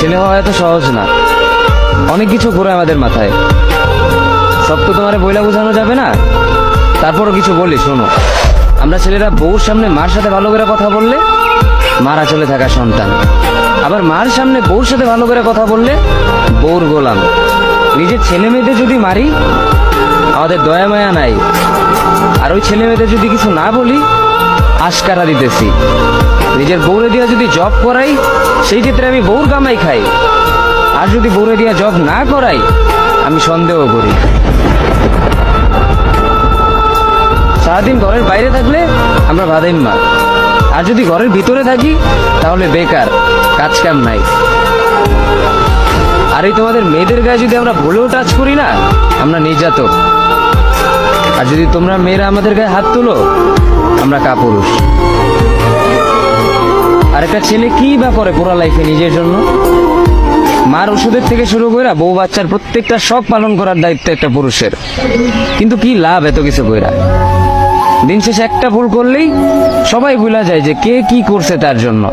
ছেলে হওয়া এত সহজ না, অনেক কিছু ঘুরে আমাদের মাথায়। সব তো তোমার বইলা বোঝানো যাবে না, তারপরও কিছু বলি শোনো। আমরা ছেলেরা বউর সামনে মার সাথে ভালো করে কথা বললে মারা চলে থাকা সন্তান, আবার মার সামনে বউর সাথে ভালো করে কথা বললে বউর গোলাম। নিজের ছেলে মেয়েদের যদি মারি আমাদের দয়া মায়া নাই, আর ওই ছেলে মেয়েদের যদি কিছু না বলি আশকারা দিতেছি। নিজের বউরে দিয়া যদি জব করাই সেই ক্ষেত্রে আমি বউর কামাই খাই, আর যদি বউরে দিয়া জব না করাই আমি সন্দেহ করি। সারাদিন ঘরের বাইরে থাকলে আমরা ভাদাইম্মা, আর যদি ঘরের ভিতরে থাকি তাহলে বেকার, কাজ কাম নাই। আর এই তোমাদের মেয়েদের গায়ে যদি আমরা ভুলেও টাচ করি না আমরা নির্যাতক, আর যদি তোমরা মেয়েরা আমাদের গায়ে হাত তুলো আমরা কাপুরুষ। আর একটা ছেলে কি বা করে পুরো লাইফে নিজের জন্য? মার ওষুধের থেকে শুরু করে বউ বাচ্চার প্রত্যেকটা শখ পালন করার দায়িত্ব একটা পুরুষের। কিন্তু কি লাভ এত কিছু কইরা? দিন শেষে একটা ভুল করলেই সবাই ভুলা যায় যে কে কি করছে তার জন্য।